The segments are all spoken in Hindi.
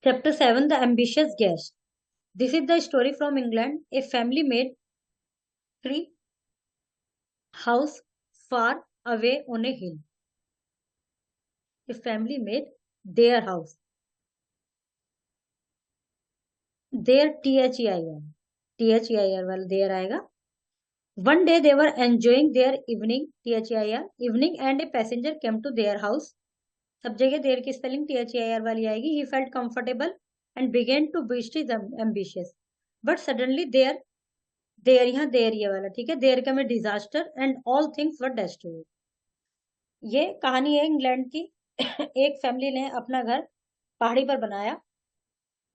Chapter 7, The Ambitious Guest. This is the story from England. A family made tree house far away on a hill. A family made their house. Their THEIR. THEIR वाला their आएगा. One day they were enjoying their evening, THEIR, evening, and a passenger came to their house. सब जगह देर की स्पेलिंग THEIR वाली आएगी. He felt comfortable and began to boost his ambitious. But suddenly there यहाँ देर ये वाला ठीक है. देर का में disaster and all things were destroyed. ये कहानी है इंग्लैंड की. एक फैमिली ने अपना घर पहाड़ी पर बनाया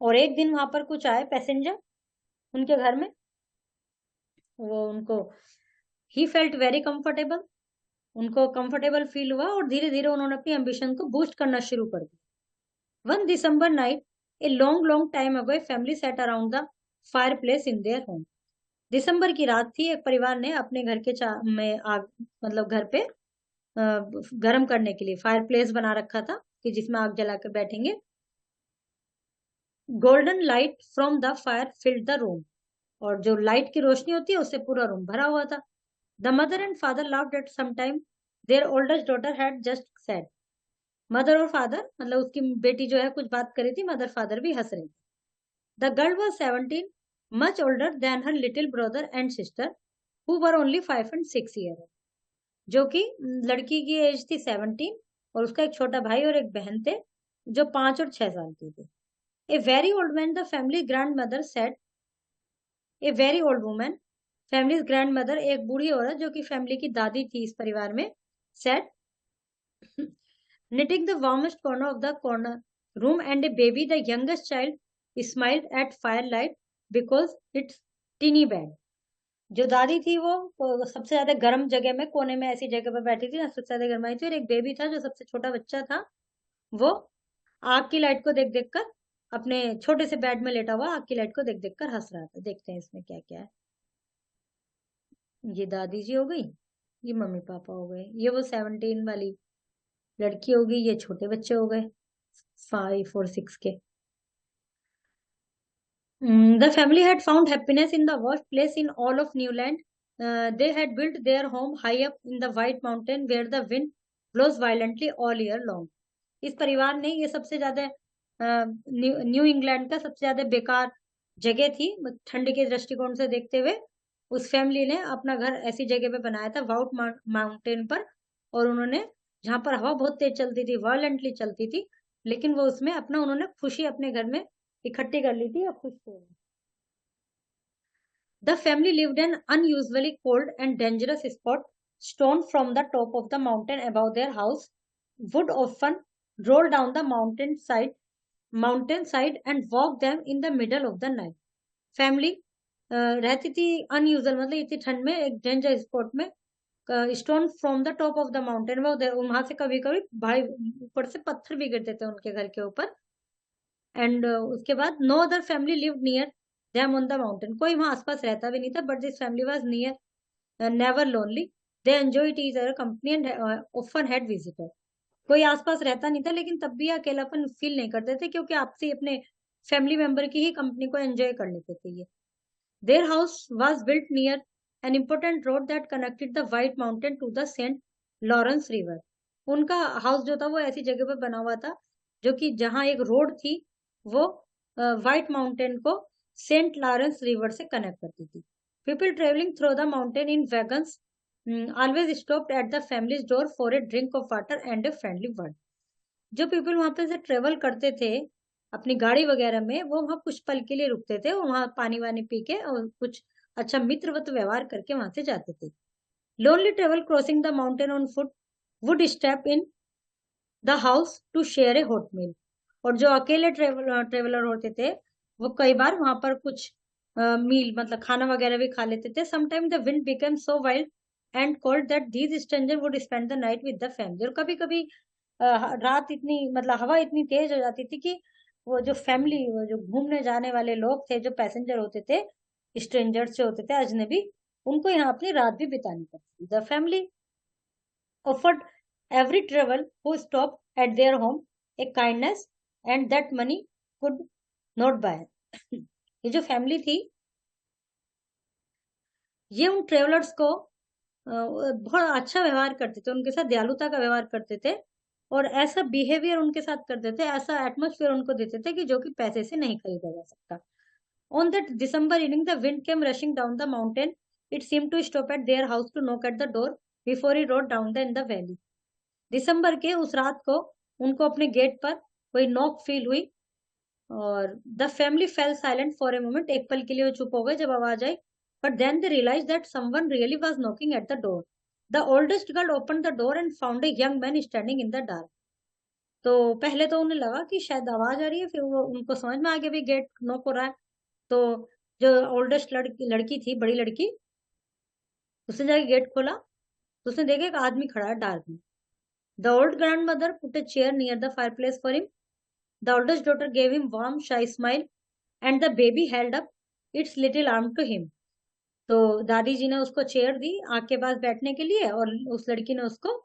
और एक दिन वहां पर कुछ आए पैसेंजर उनके घर में. वो उनको ही फेल्ट वेरी कंफर्टेबल. उनको कंफर्टेबल फील हुआ और धीरे धीरे उन्होंने अपनी एम्बिशन को बूस्ट करना शुरू कर दिया. 1 December night, a long time ago, family sat around the fireplace in their home. दिसंबर की रात थी. एक परिवार ने अपने घर के में आग मतलब घर पे गर्म करने के लिए फायर प्लेस बना रखा था कि जिसमें आग जलाकर बैठेंगे. Golden light from the fire filled the room. और जो लाइट की रोशनी होती है उससे पूरा रूम भरा हुआ था. The mother and father laughed at some time. Their oldest daughter had just said. Mother और फादर मतलब उसकी बेटी जो है कुछ बात करी थी. मदर फादर भी हंस रहे थे. The girl was 17, much older than her little brother and sister who were only 5 and 6 years. जो कि लड़की की एज थी 17 और उसका एक छोटा भाई और एक बहन थे जो 5 और 6 साल के थे. A very old man the family grand mother said. A very old woman, family grand mother एक बूढ़ी औरत जो कि फैमिली की दादी थी इस परिवार में, said, knitting the warmest corner of the corner room and a baby, the youngest child, smiled at firelight because it's teeny bed. जो दादी थी वो सबसे ज्यादा गर्म जगह में कोने में ऐसी जगह पर बैठी थी ना सबसे ज्यादा गर्म आई थी. और एक बेबी था जो सबसे छोटा बच्चा था. वो आग की लाइट को देख देख कर अपने छोटे से बेड में लेटा हुआ आग की लाइट को देख देख कर हंस रहा था. देखते हैं इसमें क्या क्या है. ये दादी जी हो गई, ये मम्मी पापा हो गए, ये वो 17 वाली लड़की होगी, ये छोटे बच्चे हो गए 5 और 6 के. The family had found happiness in the worst place in all of Newland. They had built their home high up in the White Mountain where the wind blows violently all year long. इस परिवार ने ये सबसे ज्यादा न्यू इंग्लैंड का सबसे ज्यादा बेकार जगह थी ठंड के दृष्टिकोण से देखते हुए. उस फैमिली ने अपना घर ऐसी जगह पे बनाया था वाउट माउंटेन पर. और उन्होंने जहां पर हवा बहुत तेज चलती थी, वायलेंटली चलती थी, लेकिन वो उसमें अपना उन्होंने खुशी अपने घर में इकट्ठी कर ली थी और खुश थे. The family lived in an unusually cold and dangerous spot. Stone from the top of the mountain above their house would often roll down the mountainside and walk them in the middle of the night. Family रहती थी अनयूजल मतलब इतनी ठंड में एक डेंजर स्पॉट में. Stone from the top of the mountain, वो वहां से कभी कभी भाई ऊपर से पत्थर भी गिरते थे उनके घर के ऊपर. एंड उसके बाद no other family live near them on the mountain. कोई वहां आसपास रहता भी नहीं था. But this family was near, never lonely. They enjoyed each other company and often had visitor. कोई आसपास रहता नहीं था लेकिन तब भी अकेलापन फील नहीं करते थे क्योंकि आपसे अपने फैमिली मेंबर की ही कंपनी को एंजॉय कर लेते थे ये. Their house was built near an important road that connected the white mountain to the Saint Lawrence River. उनका हाउस जो था वो ऐसी जगह पर बना हुआ था जो कि जहाँ एक रोड थी वो व्हाइट माउंटेन को सेंट लॉरेंस रिवर से कनेक्ट करती थी. People travelling through the mountain in wagons always stopped at the families door for a drink of water and a friendly word. जो पीपल वहां पे से ट्रेवल करते थे अपनी गाड़ी वगैरह में, वो वहां कुछ पल के लिए रुकते थे और वहां पानी वानी पी के और कुछ अच्छा मित्रवत व्यवहार करके वहां से जाते थे. Lonely travel crossing the mountain on foot would stop in the house to share a hot meal. और जो अकेले ट्रेवलर होते थे वो कई बार वहां पर कुछ मील मतलब खाना वगैरह भी खा लेते थे. Sometime the wind became so wild and cold that these stranger would spend the night with the family. और कभी कभी रात इतनी मतलब हवा इतनी तेज हो जाती थी कि वो जो फैमिली वो जो घूमने जाने वाले लोग थे जो पैसेंजर होते थे स्ट्रेंजर्स जो होते थे अजनबी, उनको यहाँ अपनी रात भी बितानी पड़ती थी. The family offered every traveler who stopped at their home a kindness and that money could not buy. ये जो फैमिली थी, ये उन ट्रेवलर्स को बहुत अच्छा व्यवहार करते थे, उनके साथ दयालुता का व्यवहार करते थे, और ऐसा बिहेवियर उनके साथ करते थे, ऐसा एटमोस्फेयर उनको देते थे कि जो कि पैसे से नहीं खरीदा जा सकता. On that December evening, the wind came rushing down the mountain. It seemed to stop at their house to knock at the door before he rode down in the valley. दिसंबर के उस रात को उनको अपने गेट पर कोई नॉक फील हुई, और the family fail silent for a moment. एक पल के लिए वो चुप हो गए जब आवाज आई. But then they realise that someone really was knocking at the door. The oldest girl open the door and found a young man standing in the dark. तो पहले तो उन्हें लगा कि शायद आवाज आ रही है, फिर वो उनको समझ में आ गया भी गेट नॉक हो रहा है. तो जो ओल्डेस्ट लड़की थी, बड़ी लड़की, उसने जाके गेट खोला तो उसने देखा एक आदमी खड़ा है डार्क में. The old grandmother put a chair near the fireplace for him. The oldest daughter gave him warm shy smile and the baby held up its little arm to him. तो दादी जी ने उसको चेयर दी आग के पास बैठने के लिए, और उस लड़की ने उसको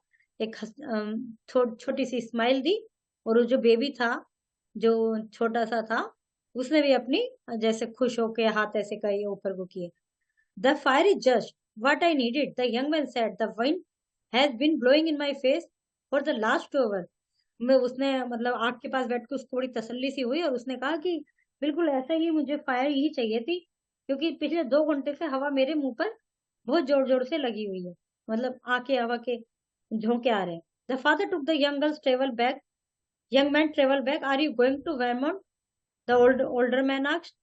एक छोटी सी स्माइल दी, और वो जो बेबी था, जो छोटा सा था, उसने भी अपनी जैसे खुश होके हाथ ऐसे करे ऊपर को किए. The fire is just what I needed, the young man said. The wind has been blowing in my face for the last 2 hours. मैं उसने मतलब आग के पास बैठ के उसको थोड़ी तसल्ली सी हुई, और उसने कहा कि बिल्कुल ऐसा ही, मुझे फायर ही चाहिए थी, क्योंकि पिछले 2 घंटे से हवा मेरे मुंह पर बहुत जोर जोर से लगी हुई है. मतलब आके हवा के झोंके आ रहे हैं. The father took the young girl's travel bag. Young man travel bag. Are you going to Vermont? The older man asked.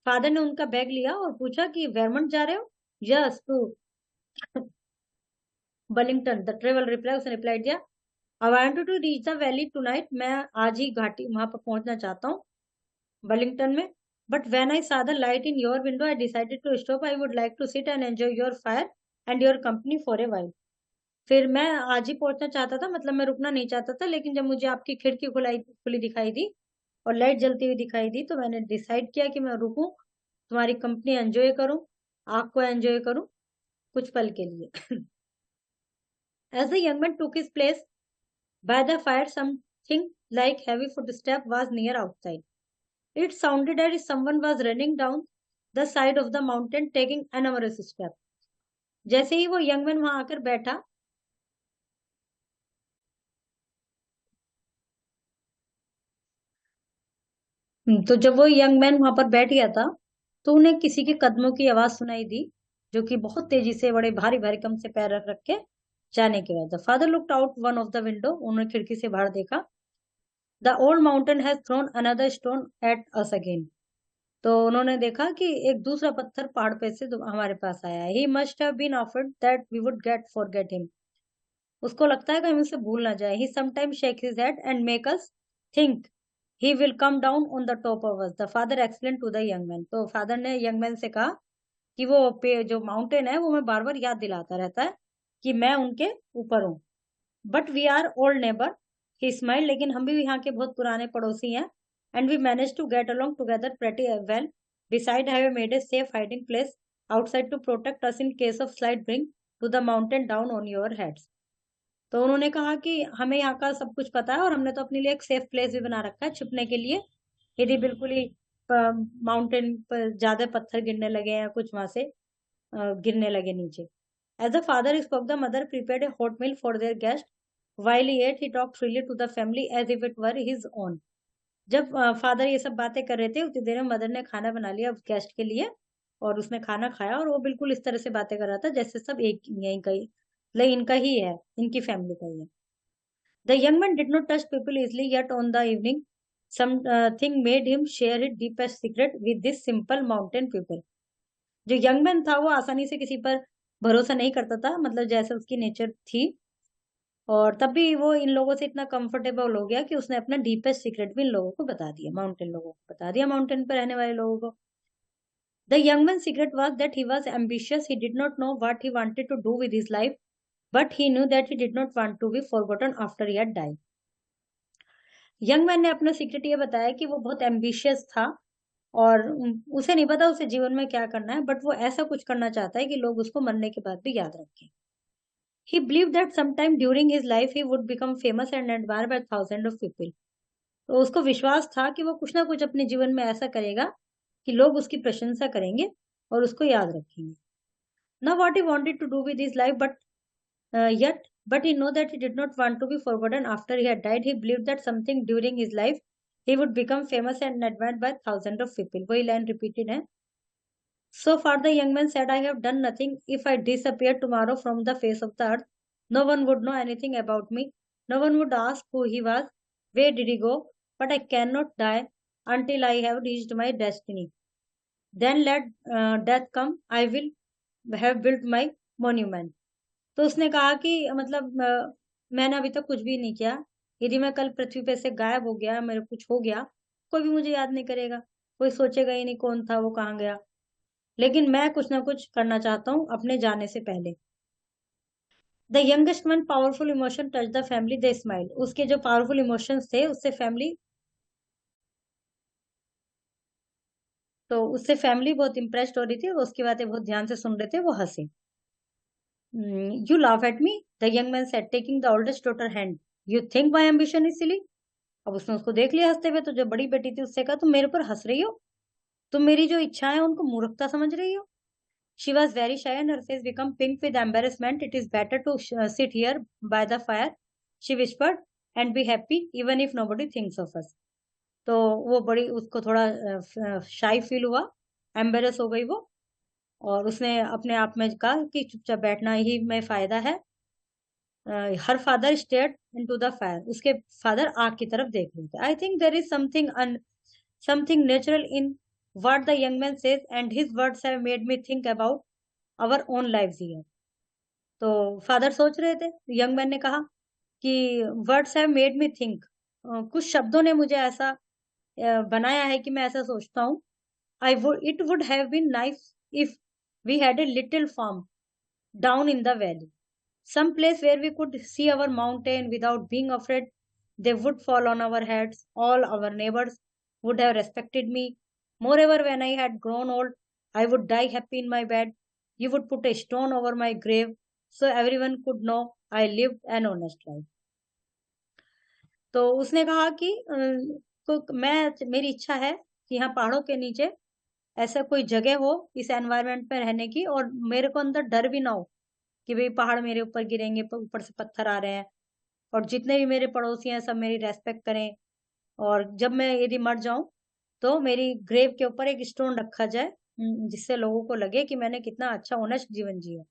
Father ने उनका बैग लिया और पूछा कि वेरमोंट जा रहे हो? Yes, to Burlington, the travel reply. उसने रिप्लाई दिया, I want to reach the valley tonight. मैं आज ही घाटी वहां पर पहुंचना चाहता हूँ, बलिंगटन में. But when I saw the light in your window, I decided to stop. I would like to sit and enjoy your fire and your company for a while. फिर मैं आज ही पहुंचना चाहता था, मतलब मैं रुकना नहीं चाहता था, लेकिन जब मुझे आपकी खिड़की खुली दिखाई दी और लाइट जलती हुई दिखाई दी, तो मैंने डिसाइड किया कि मैं रुकूं, तुम्हारी कंपनी एंजॉय करूं, आग को एंजॉय करूं कुछ पल के लिए. As the young man took his place by the fire, something like heavy footstep was near outside. It sounded as if someone was running down the side of the mountain, taking enormous steps. जैसे ही वो यंग मैन वहां आकर बैठा, तो जब वो यंग मैन वहां पर बैठ गया था, तो उन्हें किसी के कदमों की आवाज सुनाई दी, जो कि बहुत तेजी से बड़े भारी भारी कम से पैर रख रख के जाने के बाद. The father looked out one of the window. उन्होंने खिड़की से बाहर देखा. The old mountain has thrown another stone at us again. तो उन्होंने देखा कि एक दूसरा पत्थर पहाड़ पे से हमारे पास आया है. He must have been offered that we would get forget him. उसको लगता है कि हम उसे भूल ना जाए. He sometimes shake his head and make us think he will come down on the top of us. The father explain to the young man. तो फादर ने यंग मैन से कहा कि वो जो माउंटेन है वो मैं बार बार याद दिलाता रहता है कि मैं उनके ऊपर हूँ. But we are old neighbour. He smile. लेकिन हम भी यहाँ के बहुत पुराने पड़ोसी हैं. And we manage to get along together pretty well. Beside, have made a safe hiding place outside to protect us in case of slight bring to the mountain down on your heads. तो उन्होंने कहा कि हमें यहाँ का सब कुछ पता है, और हमने तो अपने लिए एक सेफ प्लेस भी बना रखा है छुपने के लिए, यदि बिल्कुल ही माउंटेन पर ज्यादा पत्थर गिरने लगे या कुछ वहां से गिरने लगे नीचे. As the father spoke, the mother prepared a hot meal for their guest. While he ate, he talked freely to the family as if it were his own. जब फादर ये सब बातें कर रहे थे, उतनी देर में मदर ने खाना बना लिया गेस्ट के लिए, और उसने खाना खाया, और वो बिल्कुल इस तरह से बातें कर रहा था जैसे सब एक यहीं का ही, like इनका ही है, इनकी फैमिली का ही है. The young man did not touch people easily yet on the evening. Thing made him share his deepest secret with this simple mountain people. जो यंग मैन था वो आसानी से किसी पर भरोसा नहीं करता था, मतलब जैसे उसकी नेचर थी, और तब भी वो इन लोगों से इतना कंफर्टेबल हो गया कि उसने अपना डीपेस्ट सीक्रेट भी इन लोगों को बता दिया, माउंटेन लोगों को बता दिया, माउंटेन पर रहने वाले लोगों को. The young man secret was that he was ambitious. He did not know what he wanted to do with his life, but he knew that he did not want to be forgotten after he had died. Young man ने अपना सीक्रेट ये बताया कि वो बहुत एम्बिशियस था, और उसे नहीं पता उसे जीवन में क्या करना है, बट वो ऐसा कुछ करना चाहता है कि लोग उसको मरने के बाद भी याद रखें. He believed that sometime during his life he would become famous and admired by thousands of people. तो उसको विश्वास था कि वो कुछ ना कुछ अपने जीवन में ऐसा करेगा कि लोग उसकी प्रशंसा करेंगे और उसको याद रखेंगे। Now what he wanted to do with his life, yet, but he know that he did not want to be forgotten after he had died. He believed that something during his life he would become famous and admired by thousands of people. वही line repeated है. So far the young man said, I have done nothing. If I disappear tomorrow from the face of the earth, no one would know anything about me. No one would ask who he was, where did he go. But I cannot die until I have reached my destiny. Then let death come. I will have built my monument. तो उसने कहा कि मतलब मैंने अभी तक कुछ भी नहीं किया। यदि मैं कल पृथ्वी पे से गायब हो गया, मेरे कुछ हो गया, कोई भी मुझे याद नहीं करेगा, कोई सोचेगा ही नहीं कौन था वो, कहाँ गया। लेकिन मैं कुछ ना कुछ करना चाहता हूँ अपने जाने से पहले। The youngest one powerful emotion touch the family, they smile. उसके जो पावरफुल इमोशंस थे उससे फैमिली बहुत इंप्रेस्ड हो रही थी, वो उसकी बातें बहुत ध्यान से सुन रहे थे, वो हंसे। You laugh at me, the young man said, taking the oldest daughter hand. You think my ambition is silly. अब उसने उसको देख लिया हंसते हुए, तो जो बड़ी बेटी थी उससे कहा, तुम मेरे ऊपर हंस रही हो, तुम मेरी जो इच्छा है उनको मूर्खता समझ रही हो। She was very shy and her face become pink with embarrassment. It is better to sit here by the fire, she whispered, and be happy even if nobody thinks of us. तो वो बड़ी, उसको थोड़ा शाई फील हुआ, एम्बेरस हो गई वो, और उसने अपने आप में कहा कि चुपचाप बैठना ही में फायदा है। Her father stared into the fire. उसके फादर आग की तरफ देख रहे थे। I think there is something natural in what the young man says, and his words have made me think about our own lives here. तो फादर सोच रहे थे, यंग मैन ने कहा कि words have made me think, कुछ शब्दों ने मुझे ऐसा बनाया है कि मैं ऐसा सोचता हूँ। It would have been nice if we had a little farm down in the valley, some place where we could see our mountain without being afraid they would fall on our heads. All our neighbors would have respected me. Moreover, when I had grown old, I would die happy in my bed. You would put a stone over my grave so everyone could know I lived an honest life. तो उसने कहा कि मेरी इच्छा है कि यहाँ पहाड़ों के नीचे ऐसा कोई जगह हो इस एनवायरनमेंट में रहने की, और मेरे को अंदर डर भी ना हो कि भाई पहाड़ मेरे ऊपर गिरेंगे, ऊपर से पत्थर आ रहे हैं, और जितने भी मेरे पड़ोसी हैं सब मेरी रेस्पेक्ट करें, और जब मैं यदि मर जाऊं तो मेरी ग्रेव के ऊपर एक स्टोन रखा जाए, जिससे लोगों को लगे कि मैंने कितना अच्छा ऑनेस्ट जीवन जिया।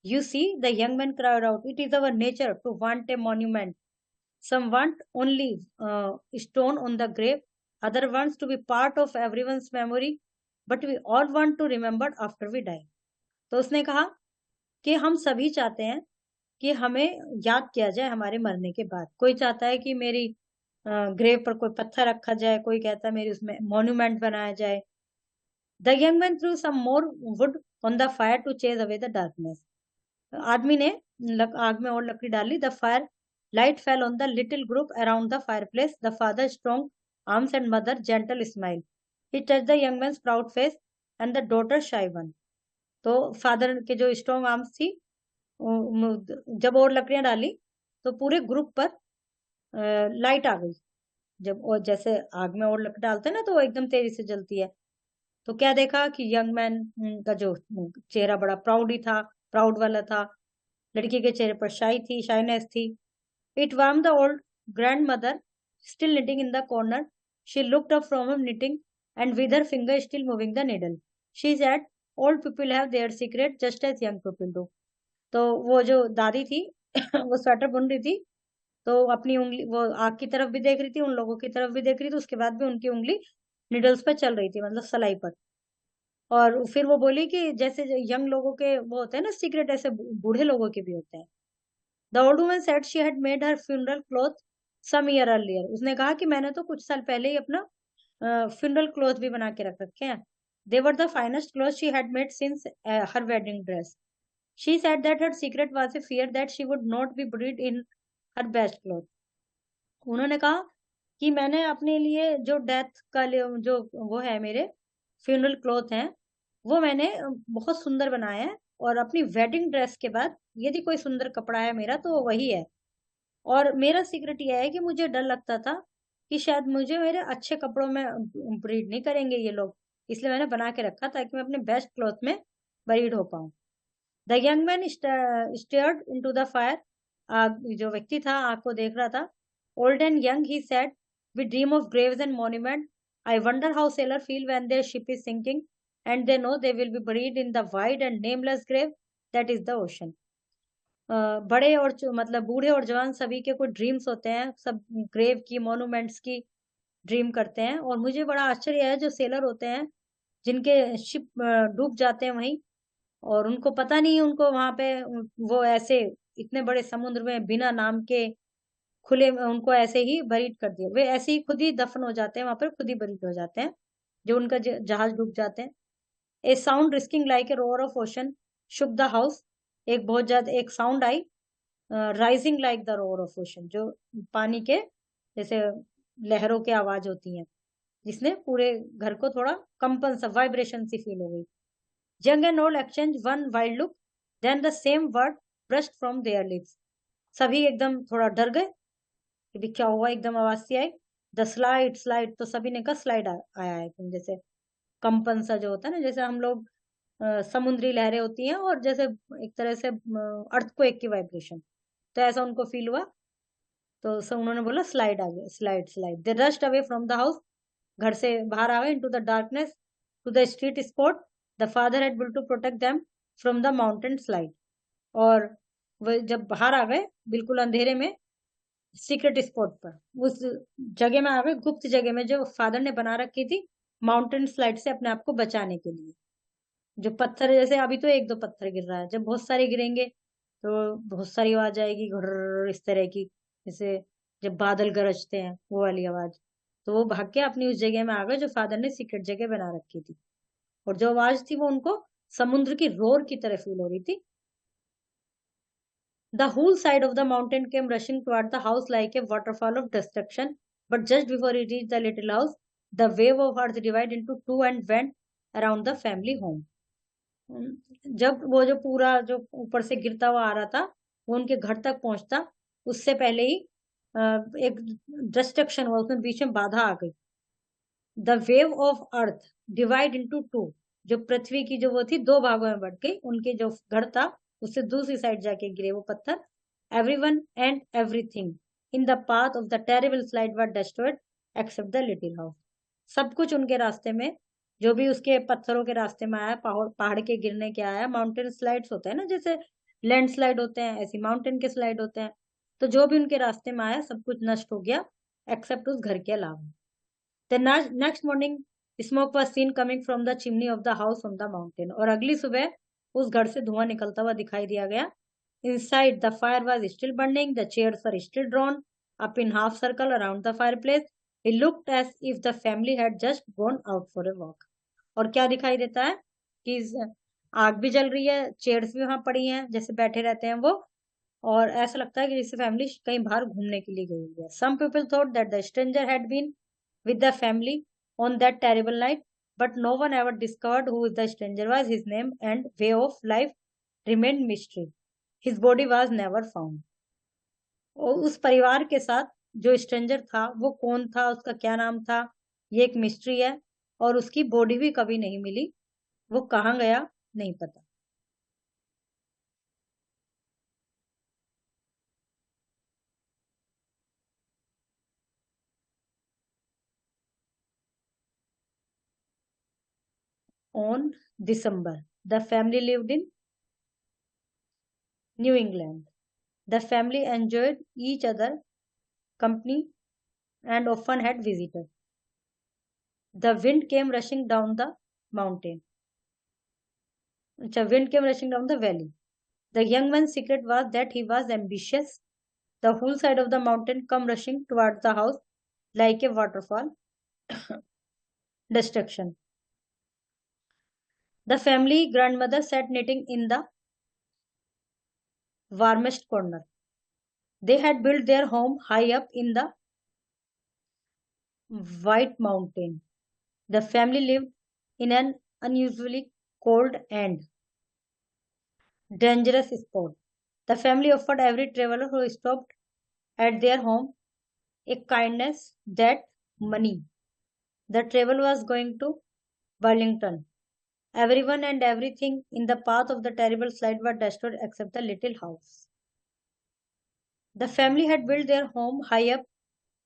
You see, the young man cried out, it is our nature to want a monument. Some want only stone on the grave, other wants to be part of everyone's memory, but we all want to remember after we die. तो उसने कहा कि हम सभी चाहते हैं कि हमें याद किया जाए हमारे मरने के बाद। कोई चाहता है कि मेरी ग्रेव पर कोई पत्थर रखा जाए, कोई कहता है मेरी उसमें मॉन्यूमेंट बनाया जाए। The young man threw some more wood on the fire to chase away the darkness. आदमी ने आग में और लकड़ी डाली। The fire light fell on the little group around the fireplace, the father strong arms and mother gentle smile. He touch the young man proud face and the daughter shy one. तो फादर के जो स्ट्रॉन्ग आर्म्स थी, जब और लकड़ियां डाली तो पूरे ग्रुप पर लाइट आ गई। जब और जैसे आग में और लकड़ी डालते हैं ना तो वो एकदम तेजी से जलती है। तो क्या देखा कि यंग मैन का जो चेहरा बड़ा प्राउड ही था, प्राउड वाला था। लड़की के चेहरे पर शाइनेस थी। It warm the old grand mother still knitting in the corner. She looked up from her knitting and with her finger still moving the needle. She said, old people have their secret just as young people do. तो वो जो दादी थी वो स्वेटर बुन रही थी, तो अपनी उंगली वो आग की तरफ भी देख रही थी, उन लोगों की तरफ भी देख रही थी, उसके बाद भी उनकी उंगली निडल्स पे चल रही थी, मतलब सलाई पर। और फिर वो बोली कि जैसे यंग लोगों के वो होते हैं ना सीक्रेट, ऐसे बूढ़े लोगों के भी होते हैं। The old woman said she had made her funeral cloth some year earlier. उसने कहा कि मैंने तो कुछ साल पहले ही अपना फ्यूनरल क्लॉथ भी बना के रख रखे हैं। They were the finest cloth she had made since her wedding dress. She said that her secret was a fear that she would not be buried in her best cloth. उन्होंने कहा कि मैंने अपने लिए जो डेथ का जो वो है, मेरे फ्यूनरल क्लॉथ हैं, वो मैंने बहुत सुंदर बनाया है, और अपनी वेडिंग ड्रेस के बाद यदि कोई सुंदर कपड़ा है मेरा तो वो वही है। और मेरा सीक्रेट यह है कि मुझे डर लगता था कि शायद मुझे मेरे अच्छे कपड़ों में ब्रीड नहीं करेंगे ये लोग, इसलिए मैंने बना के रखा ताकि मैं अपने बेस्ट क्लॉथ में बरीड हो पाऊं। The young man stared into the fire, जो व्यक्ति था आग को देख रहा था। Old and young he said, we dream of graves and monument, I wonder how sailor feel when their ship is sinking and they know they will be buried in the wide and nameless grave that is the ocean. बड़े और मतलब बूढ़े और जवान सभी के कुछ ड्रीम्स होते हैं, सब ग्रेव की, मॉन्यूमेंट्स की ड्रीम करते हैं। और मुझे बड़ा आश्चर्य है जो सेलर होते हैं जिनके शिप डूब जाते हैं वहीं, और उनको पता नहीं, उनको वहां पे वो ऐसे इतने बड़े समुद्र में बिना नाम के खुले में उनको ऐसे ही बरीड कर दिया, वे ऐसे ही खुद ही दफन हो जाते हैं वहां पर, खुद ही बरीड हो जाते हैं जो उनका जहाज डूब जाते हैं। A sound rising like a roar of ocean shook the house, एक बहुत ज्यादा एक साउंड आई, rising like the roar of ocean, जो पानी के जैसे लहरों की आवाज होती है, जिसने पूरे घर को थोड़ा कंपन सा, वाइब्रेशन सी फील हो गई। Young and old exchange one wild look, then the same word burst from their lips, सभी एकदम थोड़ा डर गए कि भी क्या हुआ, एकदम आवाज सी आई। द स्लाइड स्लाइड, तो सभी ने कहा स्लाइड आया है, तुम जैसे कंपन सा जो होता है ना, जैसे हम लोग समुद्री लहरें होती हैं और जैसे एक तरह से अर्थक्वेक की वाइब्रेशन, तो ऐसा उनको फील हुआ। तो उन्होंने बोला स्लाइड आ गया, slide slide. They rushed away from the house, घर से बाहर आ गए, into the darkness to the street spot the father had built to protect them from the mountain slide. और वो जब बाहर आ गए बिल्कुल अंधेरे में, सीक्रेट स्पॉट पर, उस जगह में आ गए, गुप्त जगह में जो फादर ने बना रखी थी माउंटेन स्लाइड से अपने आप को बचाने के लिए। जो पत्थर, जैसे अभी तो एक दो पत्थर गिर रहा है, जब बहुत सारे गिरेंगे तो बहुत सारी आवाज आएगी, घुर्र इस तरह की, जैसे जब बादल गरजते हैं वो वाली आवाज। तो वो भाग के अपनी उस जगह में आ गए जो फादर ने सीक्रेट जगह बना रखी थी, और जो आवाज थी वो उनको समुद्र की रोर की तरह फील हो रही थी। The whole side of the mountain came rushing toward the house like a waterfall of destruction. But just before it reached the little house, the wave of earth divided into two and went around the family home. जब वो जो पूरा जो ऊपर से गिरता हुआ आ रहा था वो उनके घर तक पहुंचता, उससे पहले ही एक डिस्ट्रक्शन हुआ, उसमें बीच में बाधा आ गई। The wave of earth divide into two, जो पृथ्वी की जो वो थी दो भागों में बढ़ गई, उनके जो घर था उससे दूसरी साइड जाके गिरे वो पत्थर। Everyone and everything in the path of the terrible slide were destroyed except the little house. सब कुछ उनके रास्ते में, जो भी उसके पत्थरों के रास्ते में आया, पहाड़ पहाड़ के गिरने के आया, माउंटेन स्लाइड्स होते हैं ना, जैसे लैंड स्लाइड होते हैं ऐसी माउंटेन के स्लाइड होते हैं, तो जो भी उनके रास्ते में आया सब कुछ नष्ट हो गया एक्सेप्ट उस घर के अलावा। The next morning, smoke was seen coming from the chimney of the house on the mountain. और अगली सुबह उस घर से धुआं निकलता हुआ दिखाई दिया गया। Inside, the fire was still burning. The chairs were still drawn up in half circle around the fireplace. It looked as if the family had just gone out for a walk. और क्या दिखाई देता है कि आग भी जल रही है, चेयर्स भी वहां पड़ी हैं जैसे बैठे रहते हैं वो, और ऐसा लगता है कि जैसे फैमिली कहीं बाहर घूमने के लिए गई हुई है। Some people thought that the stranger had been with the family on that terrible night, but no one ever discovered who the stranger was. His name and way of life remained mystery. His body was never found. और उस परिवार के साथ जो स्ट्रेंजर था वो कौन था, उसका क्या नाम था, ये एक मिस्ट्री है, और उसकी बॉडी भी कभी नहीं मिली, वो कहाँ गया नहीं पता। On December, the family lived in New England. The family enjoyed each other company and often had visitors. The wind came rushing down the mountain. The wind came rushing down the valley. The young man's secret was that he was ambitious. The whole side of the mountain come rushing towards the house like a waterfall. Destruction. The family grandmother sat knitting in the warmest corner. They had built their home high up in the White Mountain. The family lived in an unusually cold and dangerous spot. The family offered every traveler who stopped at their home a kindness, that money. The travel was going to Burlington. Everyone and everything in the path of the terrible slide were destroyed except the little house. The family had built their home high up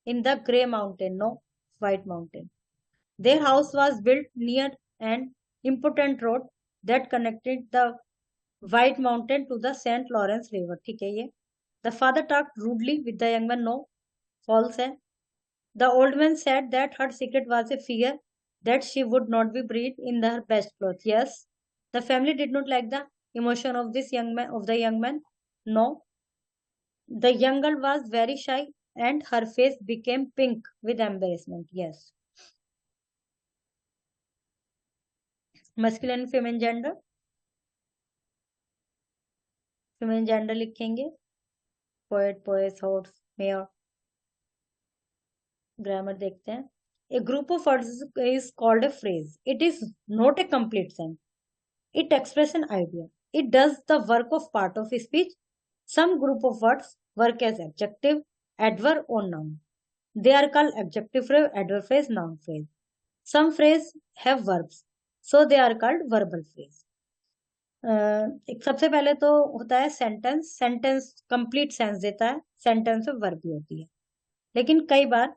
in the grey mountain, no, white mountain. Their house was built near an important road that connected the White Mountain to the St. Lawrence River. ठीक है ये. The father talked rudely with the young man. No, false है. The old man said that her secret was a fear that she would not be buried in her best clothes. Yes, the family did not like the emotion of this young man. Of the young man. No, the young girl was very shy and her face became pink with embarrassment. Yes. Masculine and feminine gender. Feminine gender लिखेंगे. Poet, poets, horse, mayor. Grammar देखते हैं. A group of words is called a phrase. It is not a complete sentence. It expresses an idea. It does the work of part of a speech. Some group of words work as adjective, adverb, or noun. They are called adjective phrase, adverb phrase, noun phrase. Some phrases have verbs, so they are called verbal phrase. एक सबसे पहले तो होता है सेंटेंस. सेंटेंस कंप्लीट सेंस देता है. सेंटेंस में वर्ब भी होती है, लेकिन कई बार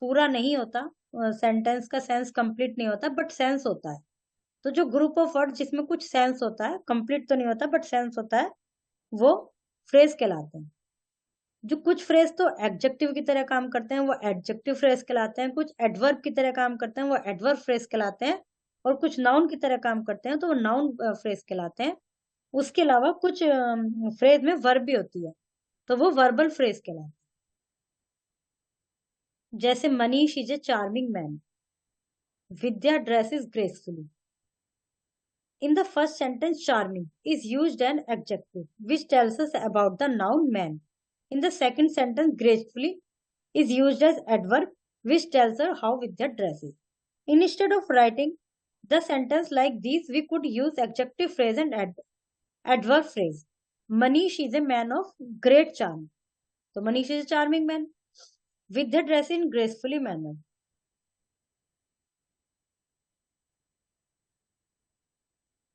पूरा नहीं होता. सेंटेंस का सेंस कंप्लीट नहीं होता बट सेंस होता है. तो जो ग्रुप ऑफ वर्ड जिसमें कुछ सेंस होता है, कंप्लीट तो नहीं होता बट सेंस होता है, वो फ्रेज कहलाते हैं. जो कुछ फ्रेज तो एडजेक्टिव की तरह काम करते हैं वो एडजेक्टिव फ्रेज कहलाते हैं. कुछ एडवर्ब की तरह काम करते हैं वो एडवर्ब फ्रेज कहलाते हैं. और कुछ नाउन की तरह काम करते हैं तो वो नाउन फ्रेज कहलाते हैं. उसके अलावा कुछ फ्रेज में वर्ब भी होती है तो वो वर्बल फ्रेज कहलाते हैं. जैसे Manish is a charming man. Vidya dresses gracefully. In the first sentence, charming is used an adjective which tells us about the noun man. In the second sentence, gracefully is used as adverb which tells her how Vidya dresses. Instead of writing the sentence like these, we could use adjective phrase and adverb phrase. Manish is a man of great charm. So Manish is a charming man. Vidya dresses in gracefully manner.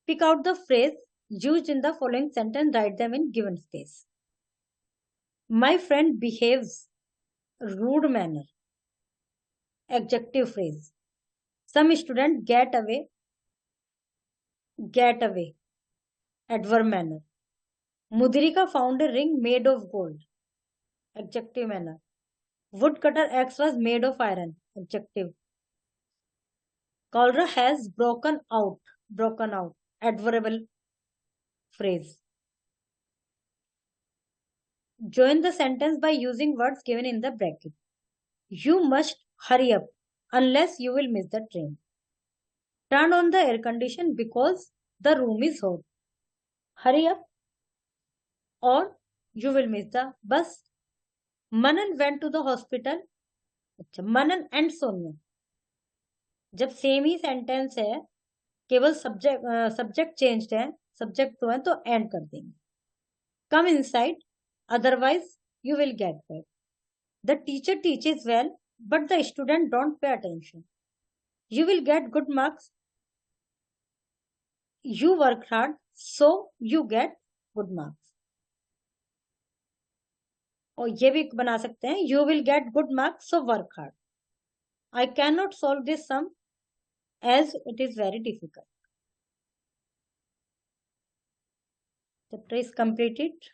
Pick out the phrase used in the following sentence, write them in given space. My friend behaves rude manner. Adjective phrase. Some student get away. Adverb manner. Mudrika found a ring made of gold. Adjective manner. Woodcutter axe was made of iron. Adjective. Cholera has broken out. Adverbial phrase. Join the sentence by using words given in the bracket. You must hurry up, unless you will miss the train. Turn on the air condition because the room is hot. Hurry up or you will miss the bus. Manan went to the hospital. Manan and Sonia. जब सेम ही सेंटेंस है, केवल सब्जेक्ट चेंज्ड है, सब्जेक्ट तो है तो एंड कर देंगे. Come inside, otherwise you will get back. The teacher teaches well but the student don't pay attention. You will get good marks. You work hard so you get good marks. और ये भी बना सकते हैं, you will get good marks so work hard. I cannot solve this sum as it is very difficult. Chapter is completed.